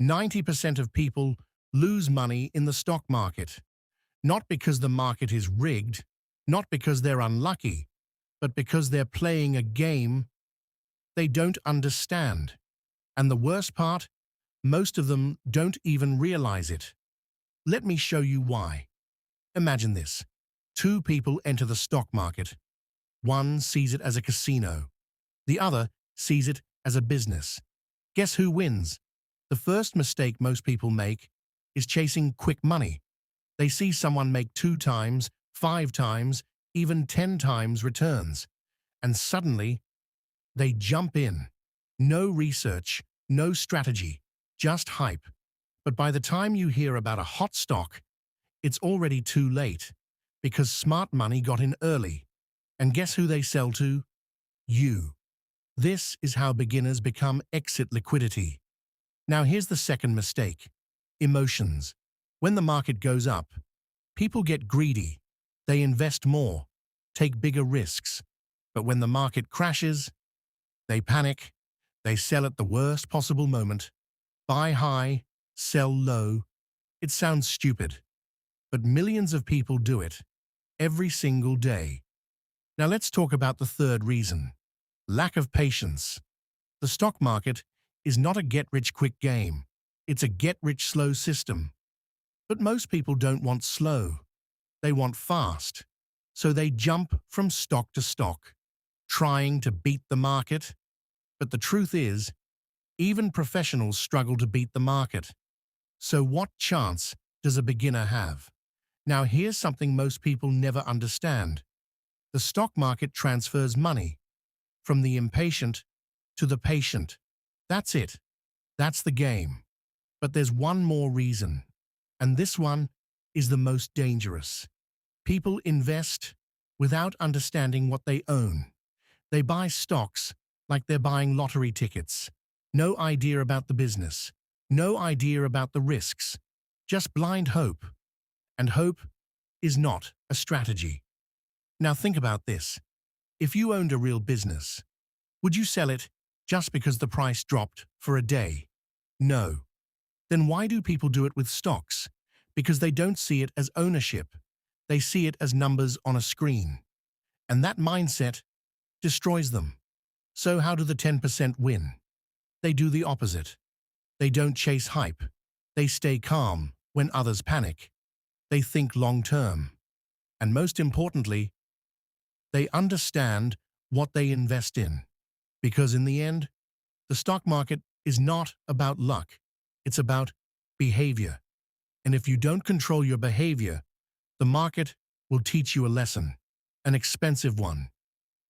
90% of people lose money in the stock market, not because the market is rigged, not because they're unlucky, but because they're playing a game they don't understand. And the worst part, most of them don't even realize it. Let me show you why. Imagine this. Two people enter the stock market. One sees it as a casino. The other sees it as a business. Guess who wins? The first mistake most people make is chasing quick money. They see someone make 2 times, 5 times, even 10 times returns, and suddenly they jump in. No research, no strategy, just hype. But by the time you hear about a hot stock, it's already too late, because smart money got in early. And guess who they sell to? You. This is how beginners become exit liquidity. Now here's the second mistake. Emotions. When the market goes up, people get greedy. They invest more, take bigger risks. But when the market crashes, they panic. They sell at the worst possible moment. Buy high, sell low. It sounds stupid, but millions of people do it every single day. Now let's talk about the third reason. Lack of patience. The stock market is not a get-rich-quick game. It's a get-rich-slow system. But most people don't want slow. They want fast. So they jump from stock to stock, trying to beat the market. But the truth is, even professionals struggle to beat the market. So what chance does a beginner have? Now here's something most people never understand. The stock market transfers money from the impatient to the patient. That's it. That's the game. But there's one more reason, and this one is the most dangerous. People invest without understanding what they own. They buy stocks like they're buying lottery tickets. No idea about the business. No idea about the risks. Just blind hope. And hope is not a strategy. Now think about this. If you owned a real business, would you sell it just because the price dropped for a day? No. Then why do people do it with stocks? Because they don't see it as ownership. They see it as numbers on a screen. And that mindset destroys them. So how do the 10% win? They do the opposite. They don't chase hype. They stay calm when others panic. They think long-term. And most importantly, they understand what they invest in. Because in the end, the stock market is not about luck. It's about behavior. And if you don't control your behavior, the market will teach you a lesson, an expensive one.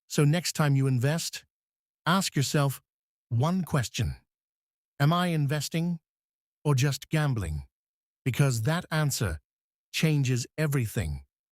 So next time you invest, ask yourself one question. Am I investing or just gambling? Because that answer changes everything.